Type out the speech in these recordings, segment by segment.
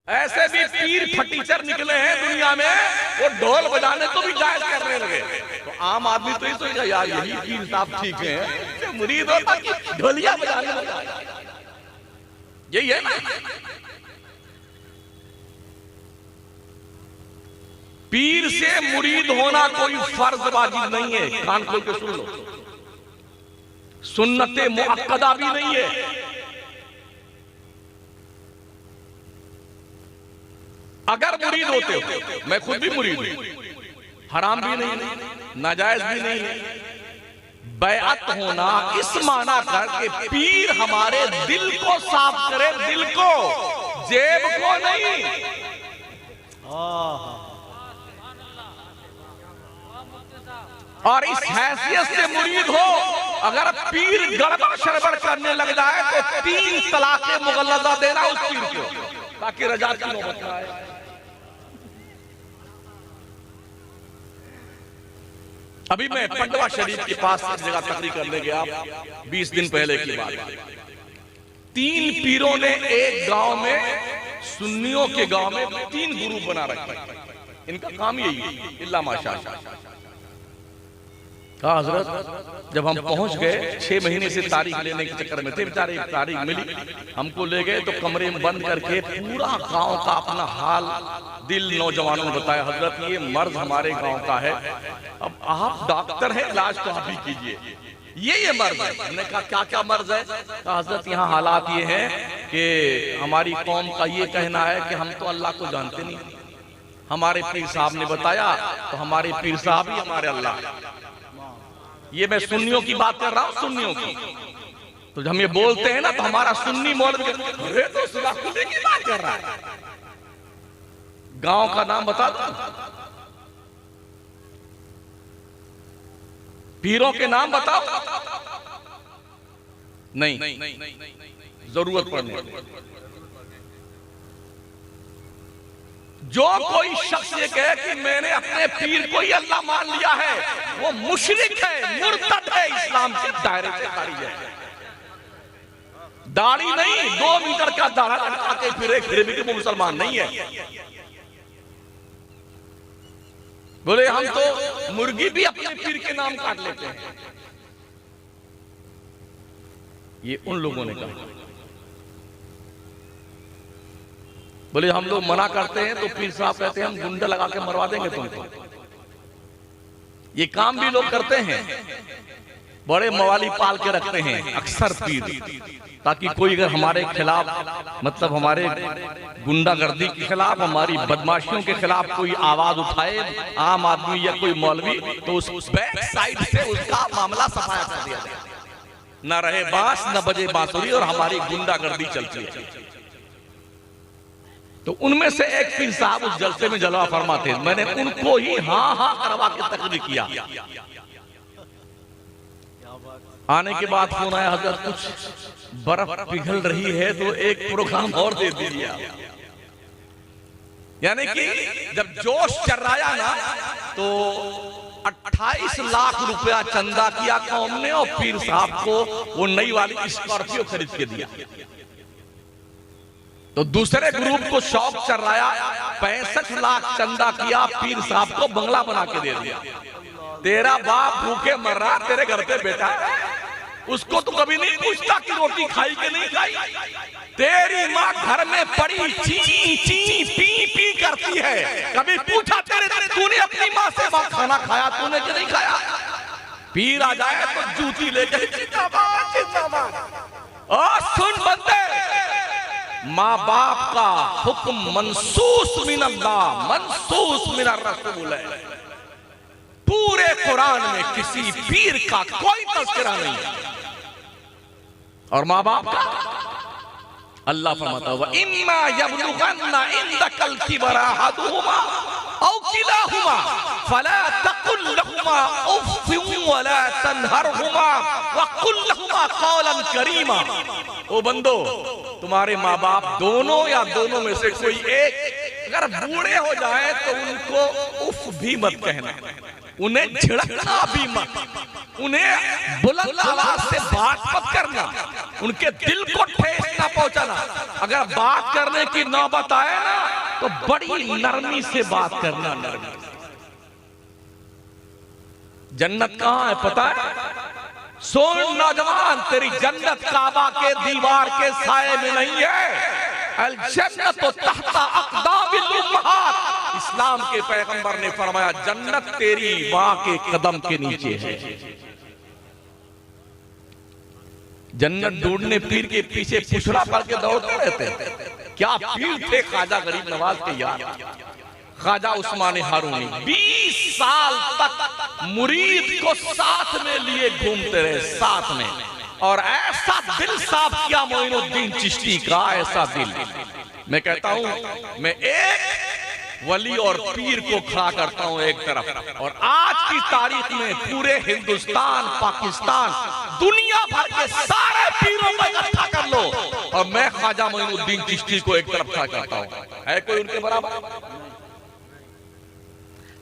ऐसे भी पीर फटीचर निकले हैं दुनिया में, वो ढोल बजाने को भी जायज करने लगे। तो आम आदमी तो ये सोचेगा यार यही पीर साहब ठीक है, मुरीद होता कि ढोलिया बजाने लगा। यही है ना। पीर से मुरीद होना कोई फर्ज वाजिब नहीं है, कान खोल के सुन लो। सुन्नते मुअक्कदा भी नहीं है। अगर मुरीद होते हो, मैं खुद भी मुरीद हूं, हराम भी नहीं, नाजायज भी नहीं। बैअत होना इस माना कर कि पीर हमारे दिल को साफ करे, दिल को, जेब को नहीं। और इस हैसियत से मुरीद हो, अगर पीर गड़बड़ शड़बड़ करने लग जाए तो 3 तलाक़े मुगल्लज़ा देना उस पीर को, ताकि रजा की नौबत न आए। अभी मैं पंडवा शरीफ के पास एक जगह तकरीर करने गया, 20 दिन पहले की बात। 3 पीरों ने एक गांव में, सुन्नियों के गांव में 3 गुरु बना रखे। इनका काम यही है, इल्ला माशाअल्लाह। कहा हजरत, जब हम पहुंच गए 6 महीने से तारीख लेने के चक्कर में थे, बेचारे एक तारीख मिली, हमको ले गए तो कमरे में बंद करके पूरा गांव का अपना हाल दिल नौजवानों ने बताया। हजरत ये मर्ज हमारे गांव का है, अब आप डॉक्टर हैं, इलाज तो आप ही कीजिए, ये मर्ज है। हमने कहा क्या क्या मर्ज है? कहा हजरत यहाँ हालात ये हैं कि हमारी कौम का ये कहना है कि हम तो अल्लाह को जानते नहीं, हमारे पीर साहब ने बताया तो हमारे पीर साहब ही हमारे अल्लाह। ये मैं सुन्नियों की बात कर रहा हूं, सुन्नियों की। तो जब हम ये बोलते हैं ना तो हमारा सुन्नी मौलवी तो सुलाखुल्ले की बात कर रहा है। गांव का नाम बता दो, पीरों के नाम बताओ। नहीं, जरूरत पड़ने। जो कोई शख्स ये कहे कि मैंने अपने पीर को ही अल्लाह मान लिया है, वो मुशरिक है, मुर्तद है, इस्लाम के दायरे से खारिज है। दाढ़ी नहीं, 2 मीटर का दाढ़ा लगा के फिर भी वो मुसलमान नहीं है। बोले हम तो मुर्गी भी अपने पीर के नाम काट लेते हैं। ये उन लोगों ने कहा। बोले हम लोग मना करते हैं तो पीर साहब कहते हैं हम गुंडा लगा के मरवा देंगे तुमको। ये काम भी लोग करते हैं, बड़े मवाली पाल के रखते हैं अक्सर पीर, ताकि कोई अगर हमारे खिलाफ, मतलब हमारे गुंडागर्दी के खिलाफ, हमारी बदमाशियों के खिलाफ कोई आवाज उठाए, आम आदमी या कोई मौलवी, तो उस बैक साइड से उसका मामला सफाया कर दिया जाए। न रहे बांस न बजे बांसुरी और हमारी गुंडागर्दी चलती है। तो उनमें से एक पीर साहब उस जलसे में जलवा फरमाते, मैंने उनको ही हाँ हाँ करवा के तकरीर किया। आने के बाद फोन आया, हजरत कुछ बर्फ पिघल रही है तो एक प्रोग्राम और दे दीजिए। यानी कि जब जोश चर्राया ना तो 28 लाख रुपया चंदा किया कौम ने और पीर साहब को वो नई वाली स्कॉर्पियो खरीद के दिया। तो दूसरे ग्रुप को शौक चर्राया, 65 लाख चंदा किया, पीर साहब को बंगला बना के दे दिया। तेरा बाप भूखे मर रहा तेरे घर पे बेटा, उसको तो कभी नहीं पूछता कि रोटी खाई कि नहीं खाई। तेरी माँ घर में पड़ी ची ची पी पी करती है, कभी पूछा तूने अपनी माँ से खाना खाया तूने कि नहीं खाया? पीर आ जाए तो जूती लेकर जिंदाबाद जिंदाबाद। और सुन बंदे, माँ बाप का हुक्म मनसूस मिन अल्लाह, मनसूस मिन रसूल है। पूरे कुरान में किसी पीर का कोई तज़किरा नहीं है। और माँ बाप का अल्लाह फरमाता है, इम्मा यबलुगन्ना इंदकल किबरा अहदुहुमा औ किलाहुमा फला तकुल लहुमा उफ़्फ़िन वला तनहरहुमा वक़ुल लहुमा क़ौलन करीमा। ओ बंदो, तुम्हारे माँ बाप दोनों या दोनों में से कोई एक अगर बूढ़े हो जाए तो उनको उफ भी मत कहना, उन्हें झिड़कना भी मत, उन्हें बुलंद आवाज से बात मत करना, उनके दिल को ठेस ना पहुंचाना। अगर बात करने की नौबत आए ना तो बड़ी नरमी से बात करना, नरमी। जन्नत कहां है पता है? सुन नौजवान, तेरी जन्नत काबा के दीवार के साए में नहीं है। अल जन्नत तहता अक़दामिल उम्महात। इस्लाम के पैगंबर ने फरमाया जन्नत तेरी मां के कदम के नीचे है। जन्नत ढूंढने पीर के पीछे पुछड़ा पड़ के दौड़ते रहते हैं। क्या पीर थे ख्वाजा गरीब नवाज के यार, ख्वाजा उस्मान हारूनी। 20 साल तक मुरीद को साथ में लिए घूमते रहे, साथ में। और ऐसा दिल साफ किया मोइनुद्दीन चिश्ती का, ऐसा दिल। मैं कहता हूं मैं एक वली और पीर को खड़ा करता हूं एक तरफ, और आज की तारीख में पूरे हिंदुस्तान, पाकिस्तान, दुनिया भर के सारे पीरों को इकट्ठा कर लो और मैं ख्वाजा मोइनुद्दीन चिश्ती को एक तरफ खड़ा करता हूं। है कोई उनके बराबर?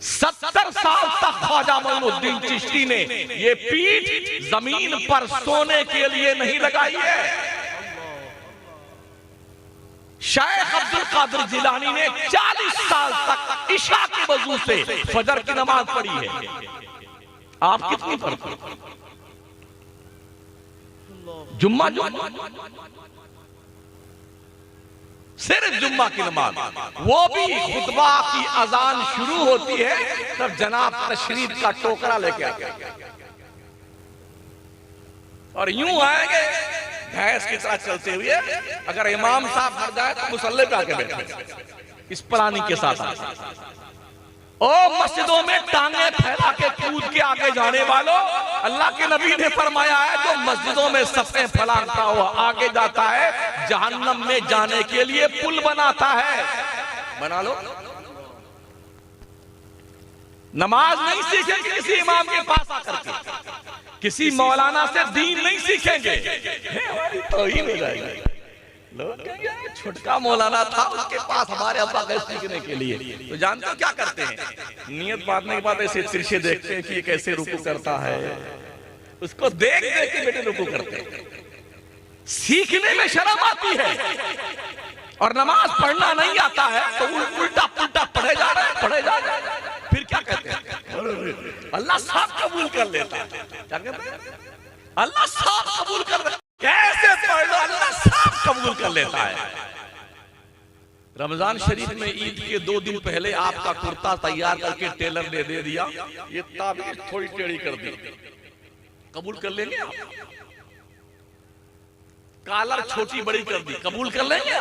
70 साल तक ख्वाजा मोइनुद्दीन चिश्ती ने ये पीठ जमीन पर सोने के लिए नहीं लगाई है। शेख अब्दुल कादिर जिलानी ने 40 साल तक इशा के वजू से फजर की नमाज पढ़ी है। आप कितनी पढ़ते? जुम्मा सिर्फ जुम्मा की नमाज, वो भी खुतबा की अजान शुरू होती है तब जनाब तशरीफ का टोकरा लेके आते और यूं आएंगे भैंस की तरह चलते हुए। अगर इमाम साहब हट जाए तो मुसल्ले पे आके बैठे इस प्राणी के साथ। ओ मस्जिदों में टांगे फैला के कूद के आगे जाने वालों, अल्लाह के नबी ने फरमाया है जो मस्जिदों में सफ़े फैलाता हुआ आगे जाता है जहन्नम में जाने के लिए पुल बनाता है। बना लो। नमाज नहीं सीखेंगे किसी इमाम के पास आकर के, किसी मौलाना से दीन नहीं सीखेंगे, तौहीन हो जाएगी। लोग कहेंगे छुटका मौलाना था, उसके पास हमारे अब्बा गए सीखने के लिए। तो जानते हो क्या करते हैं? नियत बांधने के बाद ऐसे तिरछे देखते हैं कि ये कैसे रुकू करता है, उसको देख देख के बेटे रुकू करते हैं। सीखने में शर्म आती है और नमाज पढ़ना नहीं आता है तो उल्टा पुल्टा पढ़े जा रहे हैं। फिर क्या कहते हैं? अल्लाह साफ कबूल कर लेता है। क्या कहते हैं? अल्लाह साफ कबूल कर लेता है। कैसे पढ़ लो, अल्लाह साफ कबूल कर लेता है। रमजान शरीफ में ईद के 2 दिन पहले आपका कुर्ता तैयार करके टेलर ने दे दिया, ये ताबीज थोड़ी टेढ़ी कर दी, कबूल कर लेंगे आप? कॉलर छोटी बड़ी कर दी, कबूल कर लेंगे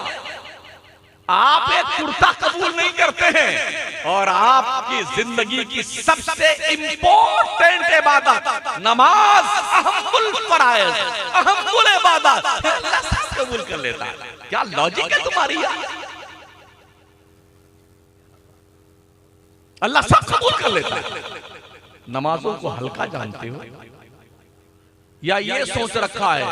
आप? एक कुर्ता कबूल नहीं करते हैं और आपकी जिंदगी की सबसे इंपॉर्टेंट इबादत नमाज, अहमुल फराइज, अहमुल इबादत अल्लाह सब कबूल कर लेता है। क्या लॉजिक है तुम्हारी यार? अल्लाह सब कबूल कर लेता है। नमाजों को हल्का जानते हो या ये सोच रखा है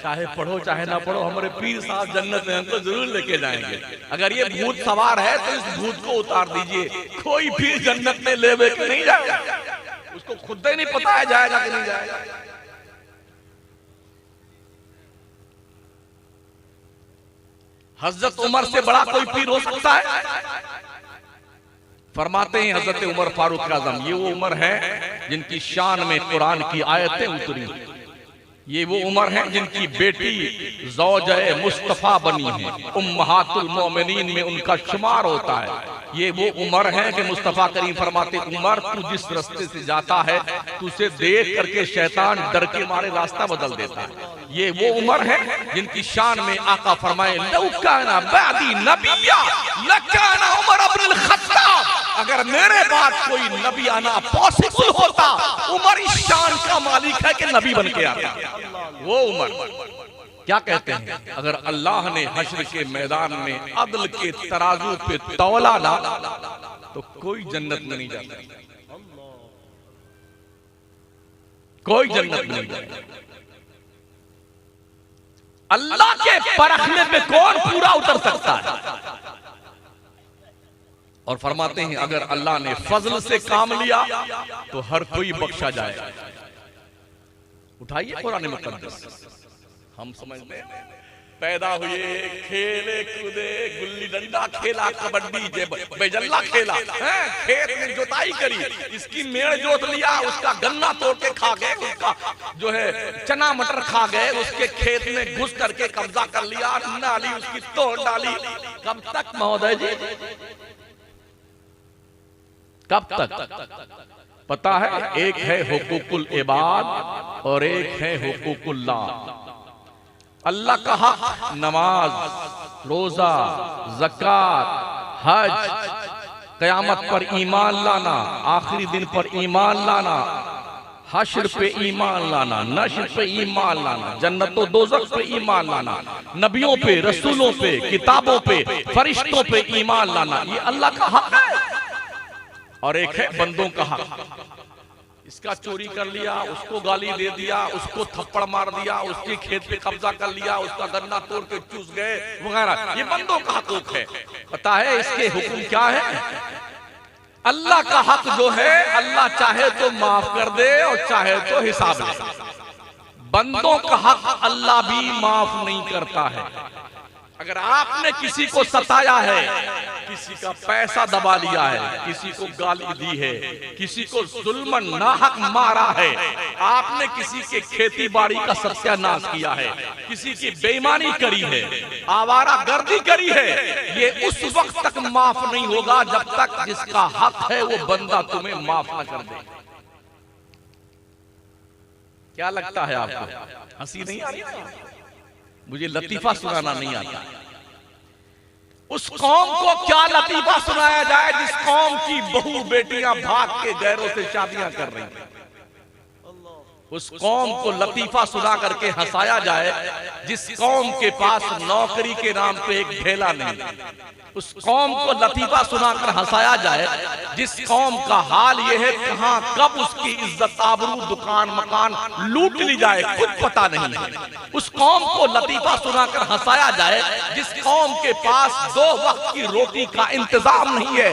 चाहे पढ़ो चाहे ना पढ़ो हमारे पीर साहब जन्नत में हमको जरूर लेके जाएंगे? अगर ये भूत सवार है तो इस भूत को उतार दीजिए। कोई पीर जन्नत में ले के नहीं जाएगा, उसको खुद ही नहीं पता है जाएगा कि नहीं जाएगा। हजरत उमर से बड़ा कोई पीर हो सकता है? फरमाते हैं हजरत उमर फारूक आजम, ये वो उमर है जिनकी शान में कुरान की आयतें उतरी। ये वो उमर है जिनकी बेटी ज़ौज-ए मुस्तफ़ा बनी है, उम्महातुल मोमिनीन में उनका शुमार होता है। ये वो उमर है कि मुस्तफ़ा करीम फरमाते उमर तू जिस रास्ते से जाता है तुझे देख करके शैतान डर के मारे रास्ता बदल देता है। ये वो उमर है जिनकी शान में आका फरमाए लौ काना बादी नबिय्या लकाना उमर इब्नुल खत्ताब। अगर मेरे बाद कोई नबी आना पॉसिबल होता, उमर इस शान का मालिक है कि नबी बन के आता। वो उमर क्या कहते हैं? अगर अल्लाह ने हश्र के मैदान में अदल के तराजू पे तौला ना तो कोई जन्नत में नहीं जाता, कोई जन्नत में नहीं जाता। अल्लाह के परखने पे कौन पूरा उतर सकता है? और फरमाते हैं अगर अल्लाह ने फजल से काम लिया तो हर कोई बख्शा जाएगा। उठाइए कुरान मुकद्दस, हम समझते हैं पैदा हुए, खेले कूदे, गुल्ली डंडा खेला, कबड्डी बेजल्ला खेला, खेत में जोताई करी, इसकी मेड़ जोत लिया, उसका गन्ना तोड़ के खा गए, उसका जो है चना मटर खा गए, उसके खेत में घुस करके कब्जा कर लिया, नाली उसकी तोड़ डाली। कब तक महोदय जी, कब तक? पता है, एक है हुकूकुल इबाद और एक है हुकूकुल्लाह। अल्लाह का हक नमाज, रोजा, ज़कात, हज, क़यामत पर ईमान लाना, आखिरी दिन पर ईमान लाना, हश्र पे ईमान लाना, नश्र पे ईमान लाना, जन्नत और दोज़ख पे ईमान लाना, नबियों पे, रसूलों पे, किताबों पे, फरिश्तों पे ईमान लाना, ये अल्लाह का हक है। और एक है बंदों का हक। इसका चोरी कर लिया, उसको गाली दे दिया, उसको थप्पड़ मार दिया, उसके खेत पे कब्जा कर लिया, उसका गन्ना तोड़ के चूस गए वगैरह, ये बंदों का हकूक है। पता है इसके हुक्म क्या है? अल्लाह का हक जो है, अल्लाह चाहे तो माफ कर दे और चाहे तो हिसाब ले। बंदों का हक अल्लाह भी माफ नहीं करता है। अगर आपने किसी को सताया है, किसी का पैसा दबा लिया है, किसी को गाली दी है, किसी को जुल्मन नाहक मारा है, आपने किसी के खेती बाड़ी का सत्यानाश किया है, किसी की बेईमानी करी है, आवारा गर्दी करी है, ये उस वक्त तक माफ नहीं होगा जब तक जिसका हक है वो बंदा तुम्हें माफ न कर दे। क्या लगता है आपको? हंसी नहीं आ रही? मुझे लतीफा सुनाना नहीं आता। उस कौम को क्या लतीफा सुनाया जाए जिस कौम की बहू बेटियां भाग के गैरों से शादियां कर रही हैं? उस कौम को लतीफा सुना करके हंसाया जाए जिस कौम के पास नौकरी के नाम पे एक ढेला नहीं। उस कौम को लतीफा सुनाकर हंसाया जाए जिस कौम का हाल यह है कहां कब उसकी इज्जत आबरू दुकान मकान लूट ली जाए खुद पता नहीं है। उस कौम को लतीफा सुनाकर हंसाया जाए जिस कौम के पास 2 वक्त की रोटी का इंतजाम नहीं है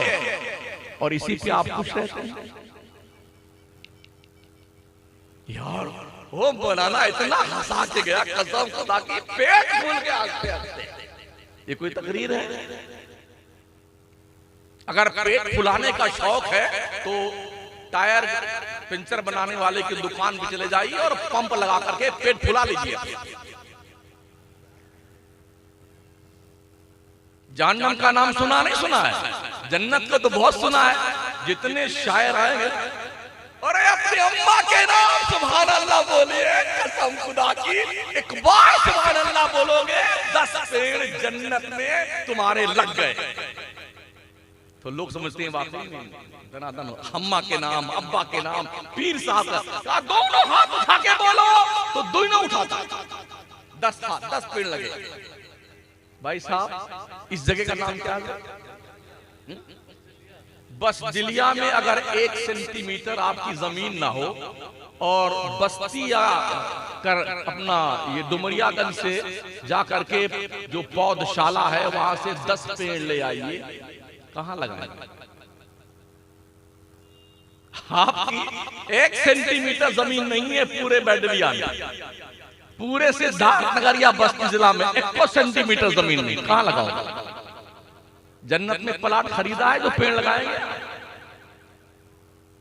और इसी पे आप खुश रहते हैं। यार वो बनाना इतना हंसा के गया, कसम खुदा की पेट फूल के हंसते हंसते। ये कोई तकरीर है? अगर पेट फुलाने का शौक है तो टायर पंचर बनाने वाले की दुकान पे चले जाइए और पंप लगा करके पेट फुला लीजिए। जहन्नम का नाम सुना नहीं सुना है? जन्नत का तो बहुत सुना है। जितने शायर आएंगे और अपनी अम्मा के नाम सुभान अल्लाह बोलिए, कसम खुदा की एक बार सुभान अल्लाह बोलोगे 10 पेड़ जन्नत में तुम्हारे लग गए। तो लोग समझते हैं वाकई में दनादन अम्मा के नाम अब्बा के नाम पीर साहब का दोनों हाथ उठा के बोलो तो दोनों उठाता 10 पेड़ लगे। भाई साहब इस जगह का नाम क्या है? बस दिलिया में अगर 1 सेंटीमीटर आपकी जमीन ना हो और बस्तिया कर अपना ये डुमरियागंज से जा करके जो पौधशाला है वहां से 10 पेड़ ले आइए, कहां लगाए? आपकी 1 सेंटीमीटर जमीन नहीं है पूरे बैडलिया में, पूरे सिद्धार्थनगर या बस्ती जिला में 1 सेंटीमीटर जमीन नहीं, कहां लगाओ? जन्नत में प्लाट खरीदा है जो पेड़ लगाएंगे?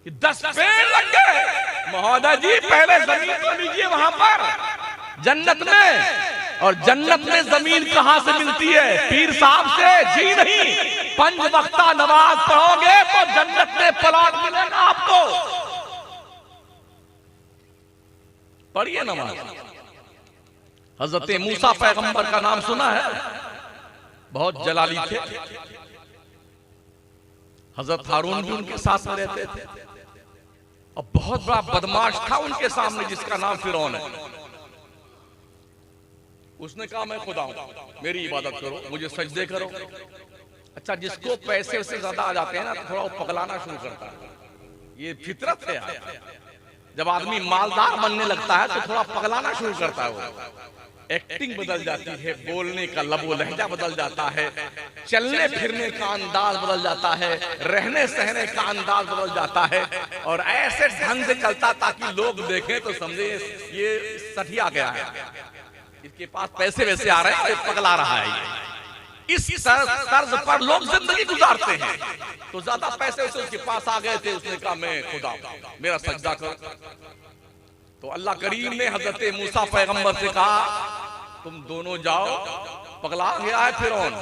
10 पेड़ लग गए महोदय जी, पहले जमीन तो लीजिए वहां पर जन्नत में। और जन्नत में जमीन कहां से मिलती है? पीर साहब से? जी नहीं, 5 वक्ता नमाज पढ़ोगे तो जन्नत में प्लाट मिलेगा आपको। पढ़िए नमाज। हजरत मूसा पैगंबर का नाम सुना है? बहुत जलाली थे। हजरत हारून भी उनके साथ में रहते थे और बहुत बड़ा बदमाश था उनके सामने जिसका नाम फिरौन है। उसने कहा मैं खुदा हूं, मेरी इबादत करो, मुझे सजदे करो। अच्छा, जिसको पैसे से ज्यादा आ जाते हैं ना तो थोड़ा पगलाना शुरू करता है, ये फितरत है यार। जब आदमी मालदार बनने लगता है तो थोड़ा पगलाना शुरू करता है। वो एक्टिंग बदल जाती है, बोलने का लबो लहजा बदल जाता है, चलने फिरने का अंदाज बदल जाता है, रहने सहने का अंदाज बदल जाता है और ऐसे ढंग से चलता ताकि लोग देखें तो समझे ये सठिया गया है, इसके पास पैसे वैसे आ रहे हैं, ये पगला रहा है ये। इस तर्ज पर लोग जिंदगी गुजारते हैं। तो ज्यादा पैसे वैसे उसके पास आ गए थे, उसने कहा मैं खुदा मेरा सजदा कर। तो अल्लाह करीम ने हजरत मूसा पैगंबर से कहा तुम दोनों जाओ, पगला गया है फिरौन,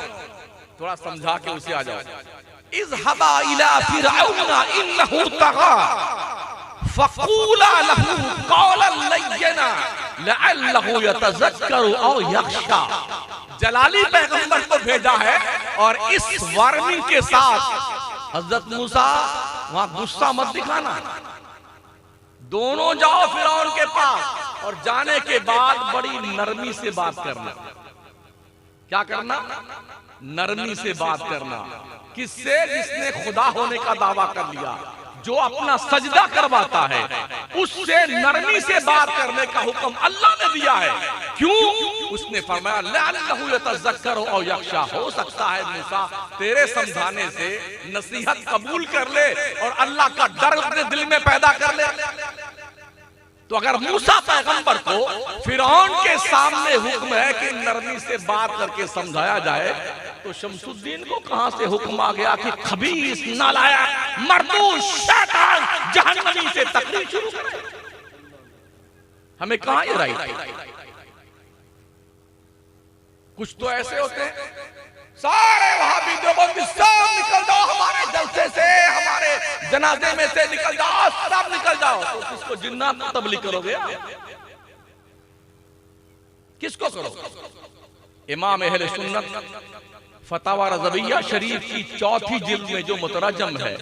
थोड़ा समझा के उसे आ जाओ। इज़हबा इला फिरऔन इन्नहु तग़ा फक़ूला लहू क़ौलन लय्यना लअल्लहु यतज़क्करु औ यख़शा। जलाली पैगंबर को भेजा है और इस वार्निंग के साथ हजरत मूसा वहां गुस्सा मत दिखाना, दोनों जाओ फिरौन के पास और जाने के बाद बड़ी नरमी से बात करना। क्या करना? नरमी से बात करना। किससे? जिसने खुदा होने का दावा कर लिया, जो अपना सजदा करवाता है, उससे नरमी से बात करने का हुक्म अल्लाह ने दिया है। क्यों? उसने फरमाया लअल्लहु यतज़क्करु औ यख़शा, हो सकता है मूसा तेरे समझाने से नसीहत कबूल कर ले और अल्लाह का डर अपने दिल में पैदा कर ले। तो अगर मूसा पैगंबर को फिरौन के सामने हुक्म है कि नरमी से बात करके समझाया जाए, तो शमसुद्दीन को कहां से हुक्म आ गया कि खबीस नालायक मरदूद शैतान जहन्नमी से तकरीर शुरू करे? हमें कहां ये राइट? कुछ तो ऐसे होते हैं, सारे वहाबी देवबंदी सब निकल जाओ हमारे जलसे से, हमारे जनाजे में से निकल जाओ, सब निकल जाओ। तो किसको जिन्नात को तबलीग करोगे? किसको करोगे? इमाम अहले सुन्नत फतवा रज़विय्या शरीफ की 4थी जिल्द में जो मुतरजम है,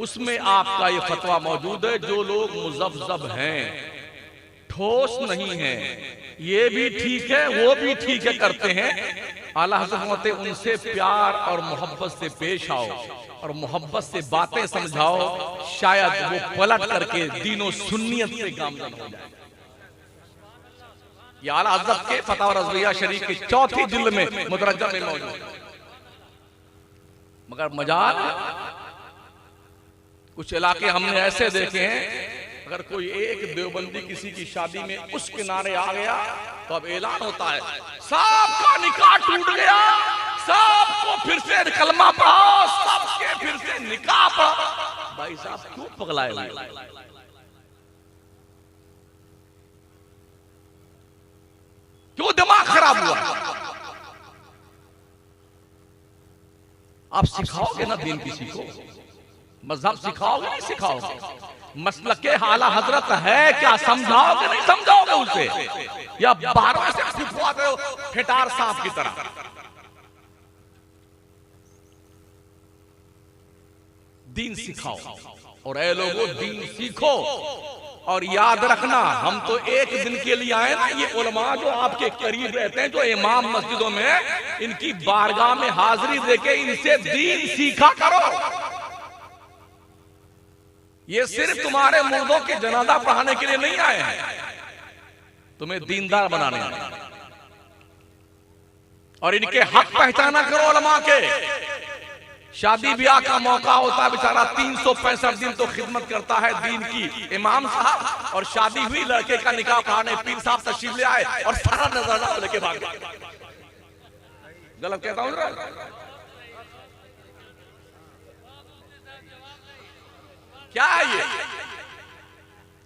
उसमें आपका ये फतवा मौजूद है। जो लोग मुज़ब्ज़ब हैं, ठोस नहीं है, ये भी ठीक है वो भी ठीक है करते हैं, आला हज़रत उनसे प्यार और मोहब्बत से पेश आओ और मोहब्बत से बातें समझाओ, शायद वो पलट करके दीनो सुन्नियत से गामजन हो जाए। ये आला हज़रत के फतवा रज़विय्या शरीफ की 4थी जिल्द में मुतरजम में मौजूद है। मगर मजाल कुछ इलाके हमने ऐसे देखे हैं, अगर कोई एक देवबंदी किसी की शादी में उस किनारे आ गया तो अब ऐलान होता है सबका निकाह टूट गया, सबको फिर से कलमा पढ़ाओ, सबके फिर से निकाह पढ़ाओ। भाई साहब क्यों पगलाए हुए? क्यों दिमाग खराब हुआ? आप सिखाओगे ना दीन किसी को, मजहब सिखाओगे नहीं सिखाओगे, मसलके आला हजरत है क्या समझाओगे नहीं समझाओगे उसे, या बारह से फुफवाते हो फिटार सांप की तरह? दीन सिखाओ और ऐ लोगों दीन सीखो। और याद रखना, हम तो एक दिन के लिए आए ना, ये उलमा जो आपके करीब रहते हैं, जो इमाम मस्जिदों में, इनकी बारगाह में हाजिरी देके इनसे दीन सीखा करो। ये सिर्फ तुम्हारे मुर्दों के जनाजा पढ़ाने के लिए नहीं आए हैं, तुम्हें दीनदार बनाने आए हैं। और इनके हक पहचाना करो उलमा के। शादी ब्याह का मौका होता है, बेचारा 365 दिन तो खिदमत करता है दीन की इमाम साहब, और शादी हुई, लड़के का निकाह पढ़ाने पीर साहब तशरीफ ले आए और सारा नजराना लेके भाग गए। गलत कहता हूं? क्या है ये?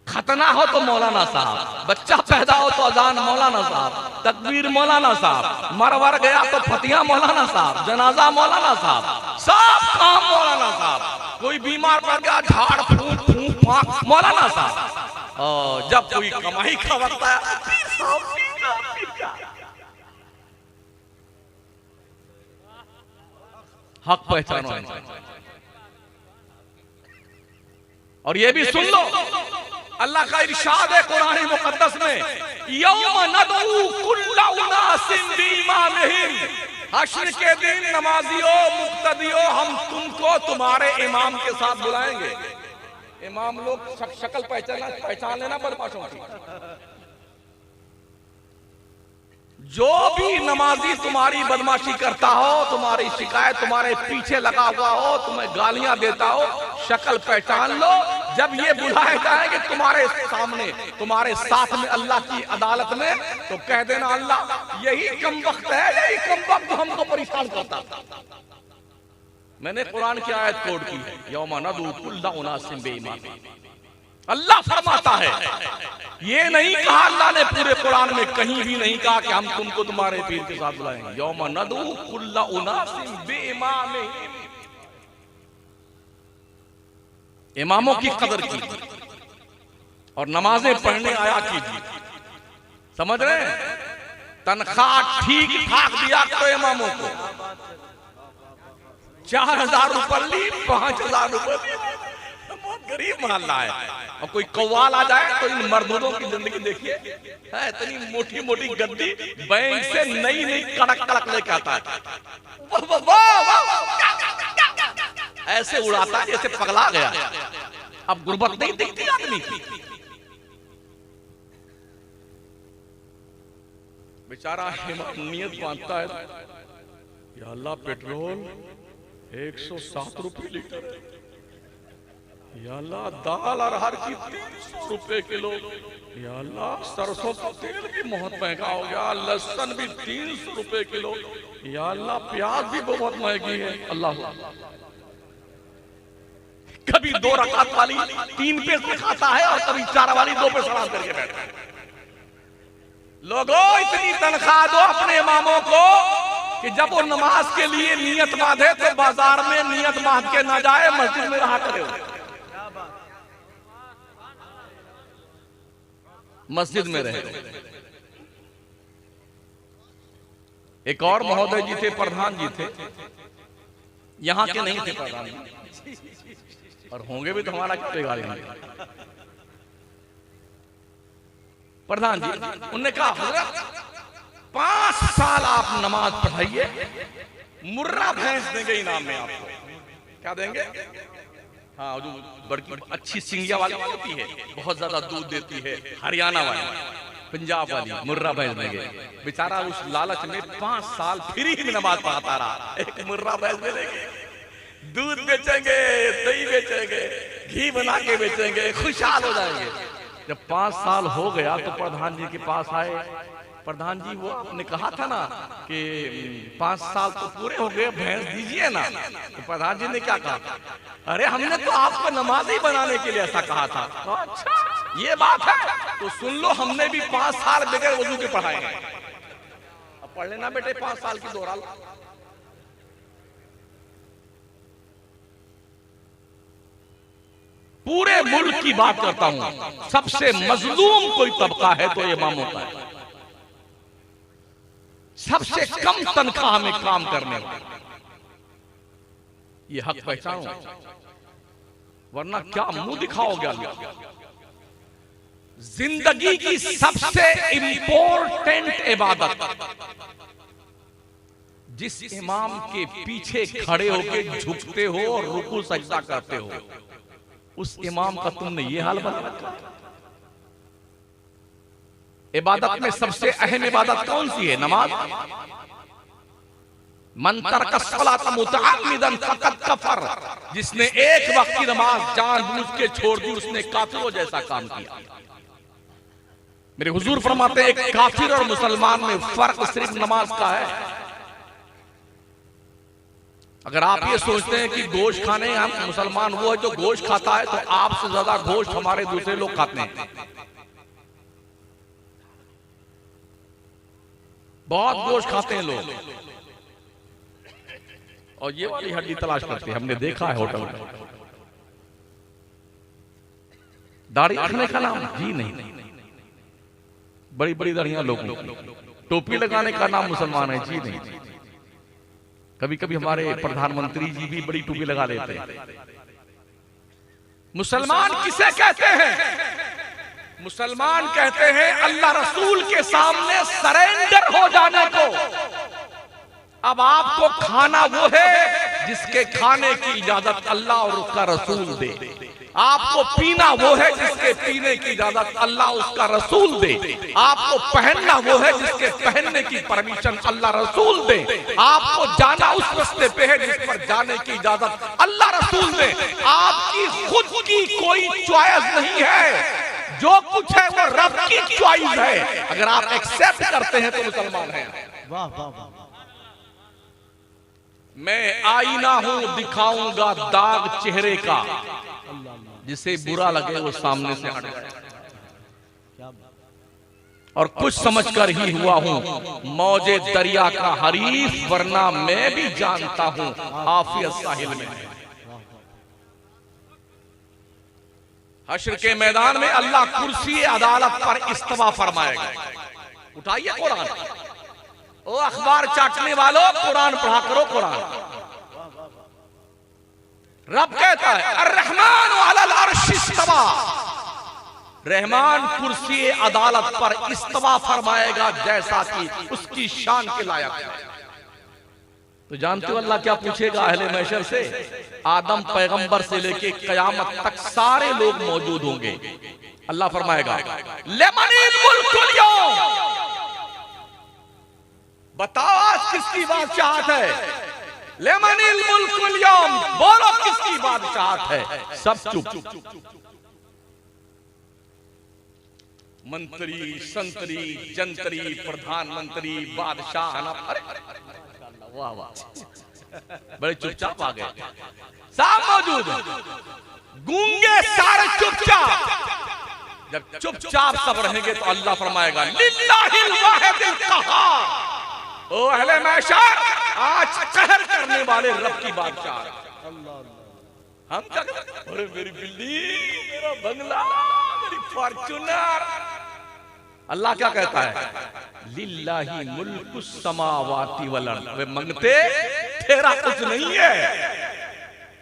खतना हो तो मौलाना साहब, बच्चा पैदा हो तो अजान मौलाना साहब, तकबीर मौलाना साहब, मरवर गया तो फतिया मौलाना साहब, जनाजा मौलाना साहब, सब काम मौलाना साहब। कोई बीमार पड़ गया झाड़ फूंक फूंक फांक मौलाना साहब। और जब कोई कमाई का वक्त आया, हक पहचानो। और ये भी सुन लो, अल्लाह का इरशाद है कुरान मुकद्दस में, यौम नदऊ कुल्ला उनासिन बिइमामिहिम, हश्र के दिन नमाजियों मुक्तदियों हम तुमको तुम्हारे इमाम के साथ बुलाएंगे। इमाम लोग शक्ल पहचान लेना बदमाशों की। जो भी नमाजी तुम्हारी बदमाशी करता हो, तुम्हारी शिकायत तुम्हारे पीछे लगा हुआ हो, तुम्हें गालियां देता हो, शक्ल पहचान लो, जब ये बुलाए जाएंगे तुम्हारे सामने, तुम्हारे साथ में अल्लाह की अदालत में, तो कह देना अल्लाह यही कमबख्त है, यही कमबख्त हमको परेशान करता। मैंने कुरान की आयत कोट की है, यौमा नदू कुल्ला उनासिम बिइमामिहिम। अल्लाह फरमाता है, ये नहीं कहा अल्लाह ने पूरे कुरान में कहीं भी नहीं कहा कि हम तुमको तुम्हारे पीर के साथ बुलाएंगे। यौमा नदू कुल्ला उनासिम बिइमामिहिम। इमामों की कदर कीजिए और नमाजें पढ़ने आया कीजिए। समझ रहे हैं? तनख्वाह ठीक ठाक दिया करो इमामों को। 4000 रुपये ली, 5000 रुपये ली, बहुत गरीब मोहल्ला है। और कोई कव्वाल आ जाए तो इन मर्दों की जिंदगी देखिए, इतनी मोटी मोटी गद्दी बैंक से नई नई कड़क कड़क लेके आता है, ऐसे उड़ाता है जैसे पगला गया। अब गुर्बत नहीं दिखती आदमी की। बेचारा नियत मानता है, या अल्लाह पेट्रोल 107 रुपए लीटर है, या अल्लाह दाल अरहर की 300 रुपए किलो, या अल्लाह सरसों का तेल भी बहुत महंगा हो गया, लहसुन भी 300 रुपए किलो, या अल्लाह प्याज भी बहुत महंगी है। अल्लाह कभी 2 रकात वाली 3 पैसे खाता है और कभी 4 वाली 2 पैसे सलाम करके बैठता है। लोगों इतनी तनख्वाह दो अपने इमामों को कि जब वो नमाज के लिए नियत बांधे तो बाजार में नियत बांध के ना जाए, मस्जिद में रहा करे, मस्जिद में रहे। एक और महोदय जी थे, प्रधान जी थे, यहां के नहीं थे प्रधान जी, और होंगे भी तो हमारा क्या बिगाड़ेंगे। प्रधान जी उन्होंने कहा, हजरत 5 साल आप नमाज पढ़ाइए, मुर्रा भैंस देंगे इनाम में आपको। क्या देंगे? हाँ, जो बड़ी अच्छी सिंगिया वाली होती है, बहुत ज्यादा दूध देती है, हरियाणा वाली, पंजाब वाली मुर्रा भैंस देंगे। बेचारा उस लालच में 5 साल फ्री में नमाज पढ़ाता रहा। एक मुर्रा भैंस दे देंगे, दूध बेचेंगे, दही बेचेंगे, घी बना के बेचेंगे, खुशहाल हो जाएंगे। जब 5 साल हो गया तो प्रधान जी के पास आए। प्रधान जी, वो आपने कहा था ना कि 5 साल तो पूरे हो गए, भैंस दीजिए ना। तो प्रधान जी ने क्या कहा? अरे हमने तो आपको नमाजी बनाने के लिए ऐसा कहा था। अच्छा ये बात है, तो सुन लो, हमने भी 5 साल बगैर वजू के पढ़ाए हैं। अब पढ़ लेना बेटे, 5 साल की दोहरा लो। पूरे मुल्क की बात करता हूं, सबसे मजलूम कोई तबका है तो इमामों का है। सबसे कम तनख्वाह में काम करने वाले, ये हक पहचानो, वरना क्या मुंह दिखाओगे अल्लाह। जिंदगी की सबसे इंपॉर्टेंट इबादत, जिस इमाम के पीछे खड़े होकर झुकते हो और रुकू सजदा करते हो, उस इमाम का तुमने ये हाल बना रखा। इबादत में सबसे अहम इबादत कौन सी है? नमाज। मन तरक सलात मुतअम्मिदन फकद कफर, जिसने एक वक्त की नमाज जानबूझ के छोड़ दी, उसने काफिरों जैसा काम किया। मेरे हुजूर फरमाते हैं, एक काफिर और मुसलमान में फर्क सिर्फ नमाज का है। अगर आप ये सोचते हैं कि गोश्त खाने हम मुसलमान वो है जो गोश्त खाता है, तो आपसे ज्यादा गोश्त हमारे दूसरे लोग खाते हैं। बहुत गोश्त खाते हैं लोग, और ये वाली हड्डी तलाश करते हैं। हमने देखा है होटल में। दाढ़ी रखने का नाम जी नहीं, बड़ी बड़ी दाढ़ियां लोग। टोपी लगाने का नाम मुसलमान है जी नहीं। कभी कभी हमारे प्रधानमंत्री जी भी बड़ी टोपी लगा लेते हैं। मुसलमान किसे कहते हैं? मुसलमान कहते हैं अल्लाह रसूल के सामने सरेंडर हो जाने को। अब आपको खाना वो है जिसके खाने की इजाजत अल्लाह और उसका रसूल दे। आपको पीना वो है जिसके पीने की इजाजत अल्लाह उसका रसूल दे। आपको पहनना वो है जिसके पहनने की परमिशन अल्लाह रसूल दे। आपको जाना उस रास्ते पे है जिस पर जाने की इजाजत अल्लाह रसूल दे। आपकी खुद की कोई चॉइस नहीं है, जो कुछ है वो रब की चॉइस है। अगर आप एक्सेप्ट करते हैं तो मुसलमान हैं। वाह वाह वाह। मैं आईना हूं दिखाऊंगा दाग चेहरे का, जिसे बुरा लगे वो सामने से हट जाए। क्या बात। और कुछ समझकर ही हुआ हूं मौजे दरिया का हरीफ, वरना मैं भी जानता हूं आफियत साहिल में। हश्र के मैदान में अल्लाह कुर्सी अदालत पर इस्तवा फरमाएगा। उठाइए कुरान, ओ अखबार चाटने वालों, कुरान पढ़ा करो। कुरान रब कहता है अर्रहमान अलल अर्श इस्तवा, रहमान कुर्सी अदालत पर इस्तवा फरमाएगा जैसा कि उसकी शान के लायक है। तो जानते हो अल्लाह क्या पूछेगा अहले महशर से? आदम पैगंबर से लेके कयामत तक सारे लोग मौजूद होंगे। अल्लाह फरमाएगा लिमनिल मुल्कुल यौम, बताओ आज किसकी बादशाहत है? लिमनिल मुल्कुल यौम, बोलो किसकी बादशाहत है? सब चुप। मंत्री, संतरी, जंतरी, प्रधानमंत्री, बादशाह, अरे वाह वाह, बड़े चुपचाप आ गए। सब मौजूद, गूंगे सारे चुपचाप। जब चुपचाप सब रहेंगे तो अल्लाह फरमाएगा लिल्लाहिल वाहिदिल कहार, ओ अहले महशर आज कहर करने वाले रब की बादशाह। हम क्या करते? अरे मेरी बिल्डिंग, मेरा बंगला, मेरी फॉर्च्यूनर। अल्लाह क्या कहता है? लिल्लाही मुल्कुस समावाति वल अर्द। वे मंगते, तेरा कुछ नहीं है,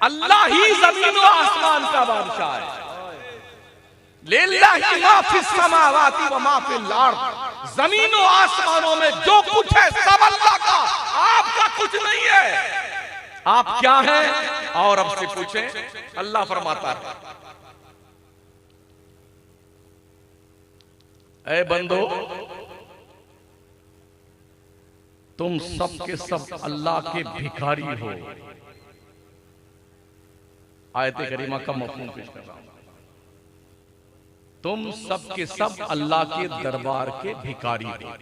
अल्लाह ही जमीन और आसमान का बादशाह है। लिल्लाही मा फिस समावाति व मा फिल अर्द, जमीनों आसमानों में जो कुछ है सब अल्लाह का, आपका कुछ नहीं है। आप क्या हैं? और अब से पूछें। अल्लाह फरमाता है ऐ बंदो, तुम सब के सब अल्लाह के भिखारी हो। आयत करीमा का मफ़हूम पेश कर रहा हूं। तुम सब के सब अल्लाह के दरबार के भिखारी हो।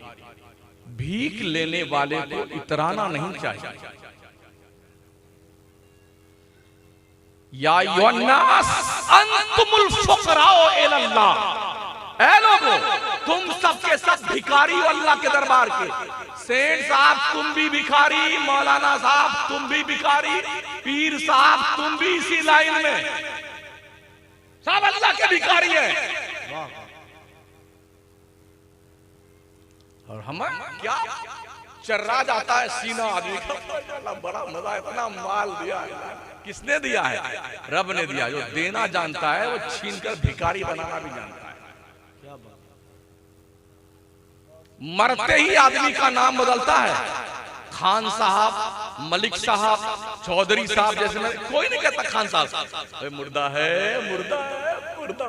भीख लेने वाले को इतराना नहीं चाहिए। या अय्युहन्नास अंतुमुल फुक़राउ इलल्लाह, ऐ लोगों तुम सब के सब भिखारी हो अल्लाह के दरबार के। सेठ साहब तुम भी भिखारी, मौलाना साहब तुम भी भिखारी, पीर साहब तुम भी इसी लाइन में, सब अल्लाह के भिखारी हैं। और हम क्या चर्रा जाता है सीना आदमी का, बड़ा मजा, इतना माल दिया है। किसने दिया है? रब ने दिया। जो देना जानता है वो छीनकर भिखारी बनाना भी जानता है। मरते ही आदमी का नाम बदलता है। खान साहब, मलिक साहब, चौधरी साहब जैसे में कोई नहीं कहता खान साहब। मुर्दा है, मुर्दा है, मुर्दा,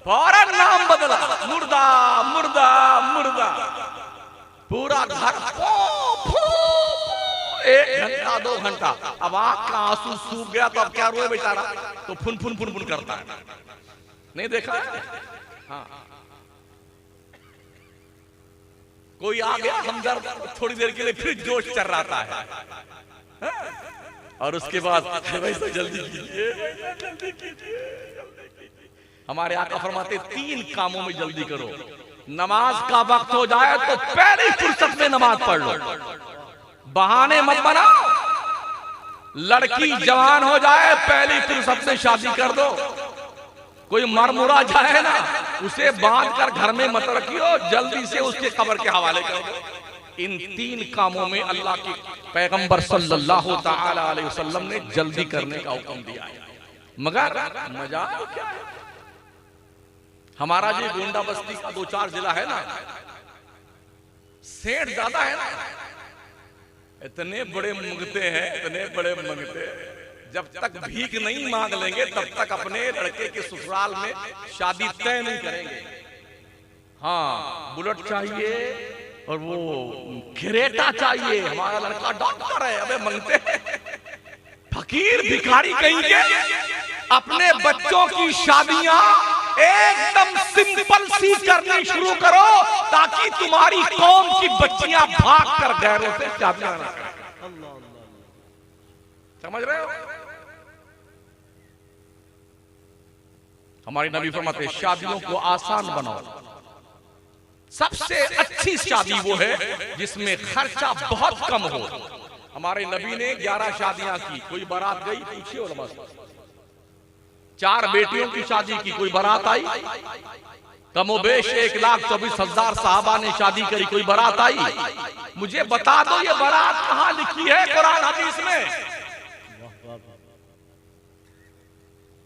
फौरन नाम बदला, मुर्दा मुर्दा मुर्दा। पूरा घर 1 घंटा 2 घंटा, अब आंख का आंसू सूख गया तो अब क्या रोए बेचारा? तो फुन फुन फुन फुन करता है। नहीं देखा है? हाँ, कोई आ गया हमदर्द, थोड़ी देर के लिए फिर जोश चल रहा है। और उसके बाद वैसे जल्दी कीजिए, जल्दी कीजिए। हमारे आका फरमाते 3 कामों में जल्दी करो। नमाज का वक्त हो जाए तो पहली फुर्सत में नमाज पढ़ लो, बहाने मत बनाओ। लड़की जवान हो जाए पहली फुर्सत में शादी कर दो। कोई मरमुरा जाए ना, उसे बांध कर घर में मत रखियो, जल्दी से उसके कब्र के हवाले कर दो। इन 3 कामों में अल्लाह के पैगंबर सल्लल्लाहु ताला अलैहि वसल्लम ने जल्दी करने का हुक्म दिया है। मगर मजा क्या है? हमारा जो गोंडा बस्ती का 2-4 जिला है ना, सेठ ज्यादा है ना, इतने बड़े मंगते हैं, इतने बड़े मंगते, जब तक भीख नहीं मांग लेंगे तब तक अपने लड़के के ससुराल में शादी तय नहीं करेंगे। हाँ, बुलेट चाहिए और वो क्रेटा चाहिए, हमारा लड़का डॉक्टर है, अबे मंगते फकीर भिखारी कहीं के। अपने बच्चों की शादियां एकदम सिंपल सी करनी शुरू करो ताकि तुम्हारी कौम की बच्चियां भाग कर गैरों से शादियां ना करें। समझ रहे हो? हमारी नबी फरमाते शादियों को आसान बनाओ। सबसे अच्छी शादी वो है जिसमें खर्चा बहुत कम हो। हमारे नबी ने 11 शादियां की। कोई बारात गई, पूछिए उलमा से। 4 बेटियों की शादी की, कोई बारात आई? कमोबेश 1,24,000 साहबा ने शादी करी, कोई बारात आई? मुझे बता दो ये बारात कहां लिखी है कुरान हदीस में?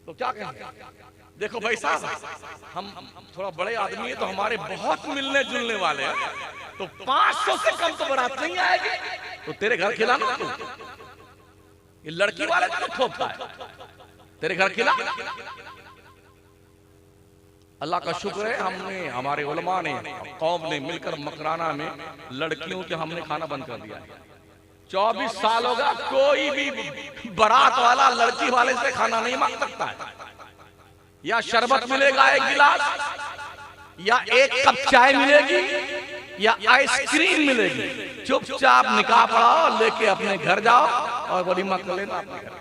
तो क्या कहें? देखो भाई साहब, हम थोड़ा बड़े आदमी है तो हमारे बहुत मिलने जुलने वाले हैं, तो 500 से कम तो बारात नहीं आएगी। तो तेरे घर खिलाना तू, ये लड़की वाले तो थोपता है, तेरे घर खिला। अल्लाह का शुक्र है, हमने, हमारे उलमा ने, कौम ने मिलकर मकराना में लड़कियों के हमने खाना बंद कर दिया है। 24 साल होगा, कोई भी बारात वाला लड़की वाले से खाना नहीं मांग सकता है। या शरबत मिलेगा 1 गिलास, या 1 कप चाय मिलेगी, या आइसक्रीम मिलेगी। चुपचाप निकाह पढ़ाओ, लेके अपने घर जाओ और वलीमा कर लेना अपने घर।